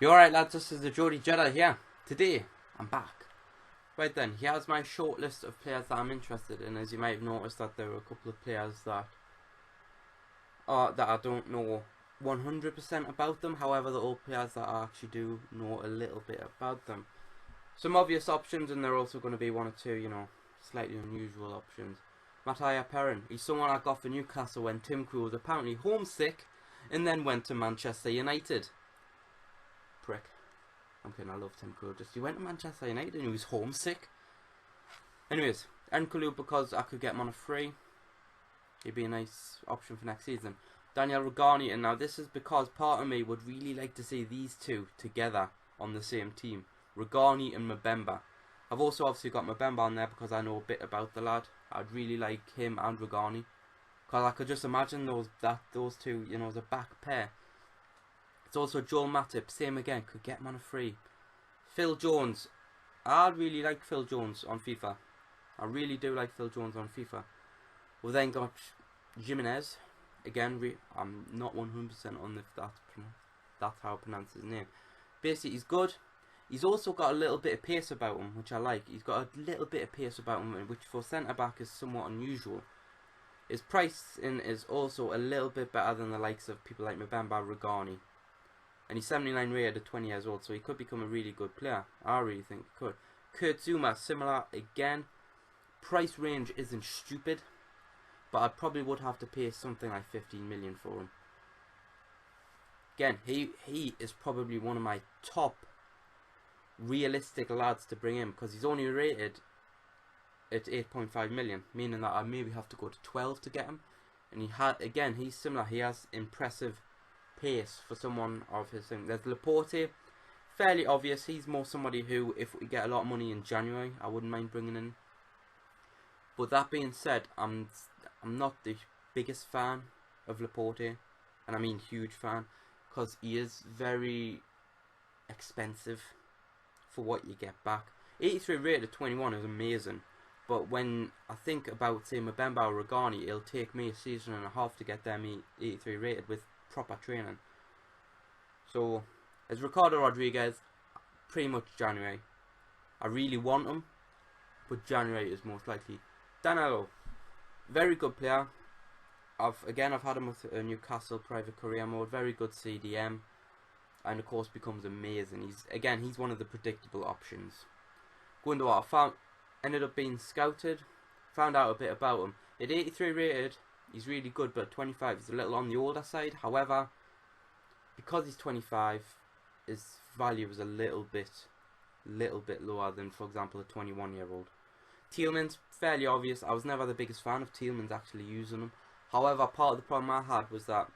You alright lads, this is the Jody Jedi here. Today, I'm back. Right then, here's my short list of players that I'm interested in. As you might have noticed that there are a couple of players that I don't know 100% about them. However, they're all players that I actually do know a little bit about them. Some obvious options, and there are also going to be one or two, slightly unusual options. Mattia Perrin, he's someone I got for Newcastle when Tim Krul was apparently homesick and then went to Manchester United. Prick. I'm kidding, I love Tim Krul. Just he went to Manchester United and he was homesick. Anyways, Nkunku, because I could get him on a free. He'd be a nice option for next season. Daniel Rugani, and now this is because part of me would really like to see these two together on the same team. Rugani and Mbemba. I've also obviously got Mbemba on there because I know a bit about the lad. I'd really like him and Rugani, because I could just imagine those two, as a back pair. It's also Joel Matip, same again, could get him on a free. Phil Jones, I really like Phil Jones on FIFA. I really do like Phil Jones on FIFA. We've then got Jimenez, again, I'm not 100% on if that's how I pronounce his name. Basically, he's good. He's also got a little bit of pace about him, which I like. He's got a little bit of pace about him, which for centre-back is somewhat unusual. His pricing is also a little bit better than the likes of people like Mbemba, Rugani. And he's 79 rated at 20 years old, so he could become a really good player. I really think he could. Kurt Zouma, similar again. Price range isn't stupid, but I probably would have to pay something like 15 million for him. Again, he is probably one of my top realistic lads to bring in, because he's only rated at 8.5 million, meaning that I maybe have to go to 12 to get him. And he's similar. He has impressive pace for someone of his thing. There's Laporte, fairly obvious. He's more somebody who, if we get a lot of money in January, I wouldn't mind bringing in. But that being said, I'm not the biggest fan of Laporte, and I mean huge fan, because he is very expensive for what you get back. 83 rated at 21 is amazing, but when I think about, say, Mbemba or Rugani, it'll take me a season and a half to get them 83 rated with proper training. So, as Ricardo Rodriguez, pretty much January. I really want him, but January is most likely. Danilo, very good player. I've had him with Newcastle private career mode. Very good CDM, and of course becomes amazing. He's one of the predictable options. Going to what I ended up being scouted, found out a bit about him. At 83 rated, he's really good, but 25 is a little on the older side. However, because he's 25, his value is a little bit lower than, for example, a 21-year-old. Tielemans, fairly obvious. I was never the biggest fan of Tielemans actually using him. However, part of the problem I had was that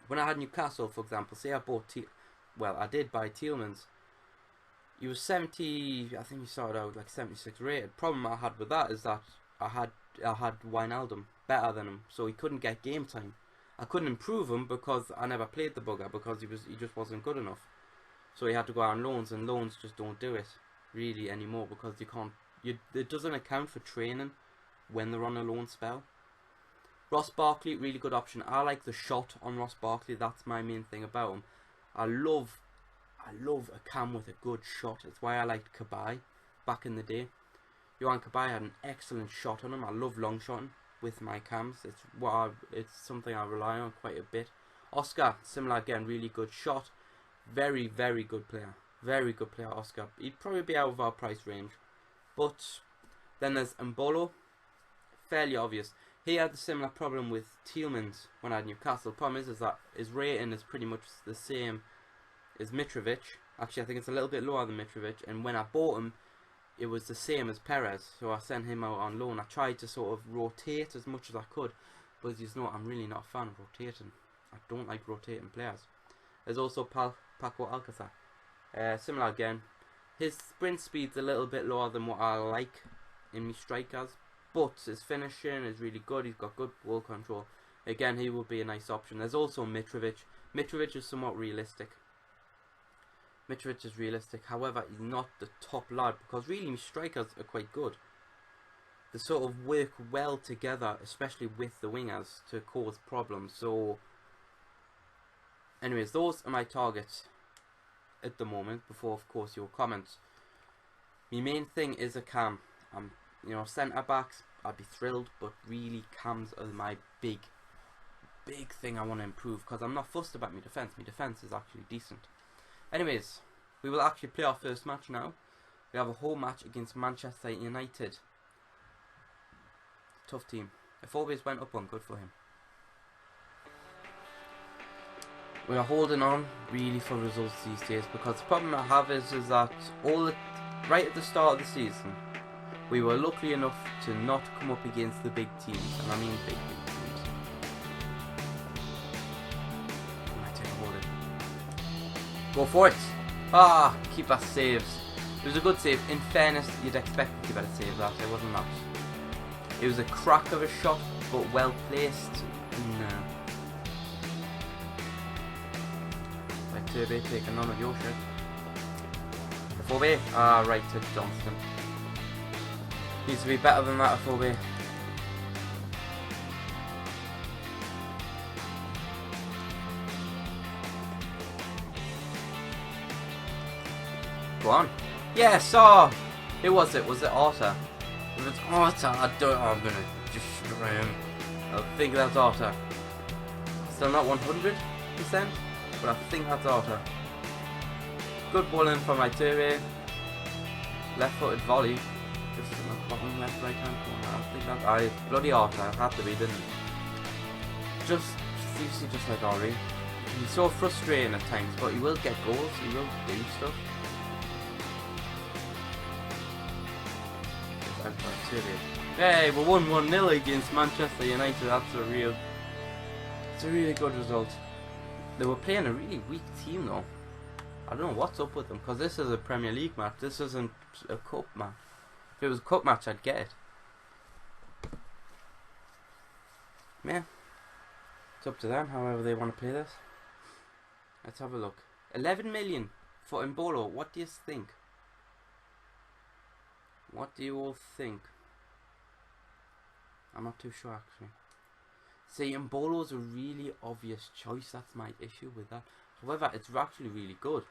when I had Newcastle, for example, say I bought I did buy Tielemans. He was 70, I think he started out like 76 rated. Problem I had with that is that I had Wijnaldum better than him, so he couldn't get game time. I couldn't improve him because I never played the bugger, because he just wasn't good enough. So he had to go out on loans, and loans just don't do it really anymore, because it doesn't account for training when they're on a loan spell. Ross Barkley, really good option. I like the shot on Ross Barkley. That's my main thing about him. I love a cam with a good shot. It's why I liked Cabaye back in the day. Johan Cabaye had an excellent shot on him. I love long shotting with my cams. It's something I rely on quite a bit. Oscar, similar again, really good shot. Very, very good player. Very good player, Oscar. He'd probably be out of our price range. But then there's Mbolo. Fairly obvious. He had a similar problem with Tielemans when I had Newcastle. Problem is that his rating is pretty much the same as Mitrovic. Actually, I think it's a little bit lower than Mitrovic. And when I bought him, it was the same as Perez. So I sent him out on loan. I tried to sort of rotate as much as I could. But as you know, I'm really not a fan of rotating. I don't like rotating players. There's also Paco Alcácer. Similar again. His sprint speed's a little bit lower than what I like in my strikers. But his finishing is really good. He's got good ball control. Again, he would be a nice option. There's also Mitrovic. Mitrovic is somewhat realistic. However, he's not the top lad, because really strikers are quite good. They sort of work well together, especially with the wingers, to cause problems. So, anyways, those are my targets. at the moment, before of course your comments. My main thing is a cam. You know, centre backs, I'd be thrilled, but really cams are my big thing I want to improve, because I'm not fussed about my defence. My defence is actually decent. Anyways, we will actually play our first match now. We have a home match against Manchester United. Tough team. If always went up one, good for him. We are holding on really for results these days, because the problem I have is that right at the start of the season, we were lucky enough to not come up against the big teams, and I mean big teams. I might take a hold of it. Go for it! Ah, keeper saves. It was a good save. In fairness, you'd expect the keeper to save that. It wasn't that. It was a crack of a shot, but well placed. No. Right, Turby, taking none of your shit. The 4B. Ah, right to Johnston. Needs to be better than that, a 4B. Go on. Yes, oh! Who was it? Was it Arthur? If it's Arthur, I'm gonna destroy him. I think that's Arthur. Still not 100%, but I think that's Arthur. Good ball in from my Turby. Left-footed volley. Just in the bottom left right hand corner. I think that's bloody Arthur. It had to be, didn't it? Just like Ori. He's so frustrating at times, but he will get goals. He will do stuff. Hey, we're 1-1-0 against Manchester United. That's a really good result. They were playing a really weak team though. I don't know what's up with them, because this is a Premier League match. This isn't a cup match. If it was a cup match, I'd get it. Yeah, it's up to them, however they want to play this. Let's have a look. 11 million for Mbolo. What do you think? What do you all think? I'm not too sure actually. See, Mbolo's a really obvious choice. That's my issue with that. However, it's actually really good.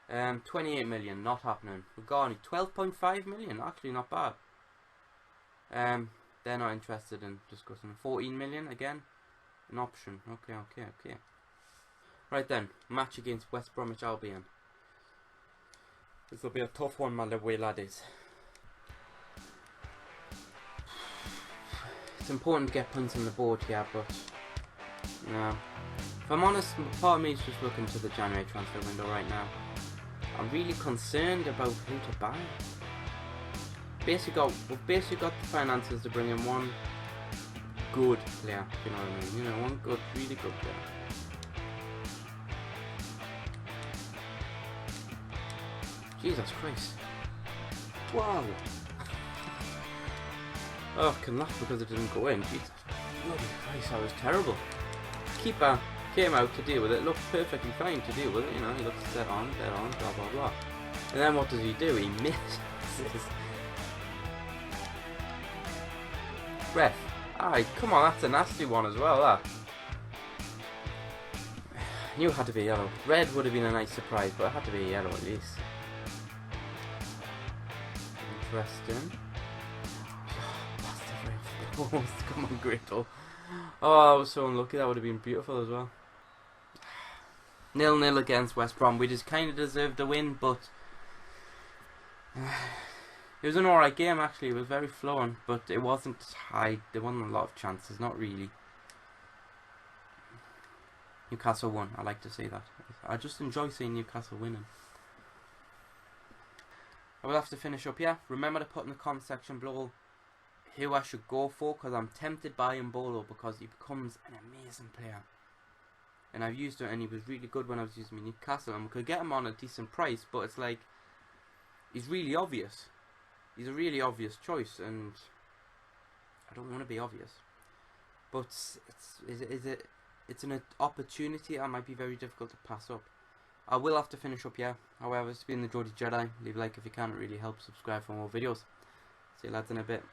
28 million, not happening. Regarding 12.5 million, actually not bad. They're not interested in discussing. 14 million again, an option. Okay. Right then, match against West Bromwich Albion. This will be a tough one, my way laddies. It's important to get points on the board here, but no. If I'm honest, part of me is just looking to the January transfer window right now. I'm really concerned about who to buy. We've basically got the finances to bring in one good player, you know what I mean? You know, one good, really good player. Jesus Christ. Wow. Oh, I can laugh because it didn't go in. Jesus. Bloody Christ, that was terrible. Keeper came out to deal with it, looked perfectly fine to deal with it, you know, he looks dead on, blah blah blah. And then what does he do? He misses. Ref. Aye, come on, that's a nasty one as well, that. I knew it had to be yellow. Red would have been a nice surprise, but it had to be yellow at least. Interesting. Come on, Gretel. Oh, I was so unlucky. That would have been beautiful as well. 0-0 against West Brom. We just kind of deserved a win, but it was an alright game actually. It was very flowing, but it wasn't high. There wasn't a lot of chances, not really. Newcastle won. I like to say that. I just enjoy seeing Newcastle winning. I will have to finish up here. Remember to put in the comment section below who I should go for, because I'm tempted by Mbolo because he becomes an amazing player. And I've used it and he was really good when I was using Newcastle, and we could get him on a decent price, but it's like, he's really obvious. He's a really obvious choice, and I don't want to be obvious. But it's an opportunity that might be very difficult to pass up. I will have to finish up here. However, it's been the Geordie Jedi. Leave a like if you can, it really helps. Subscribe for more videos. See you lads in a bit.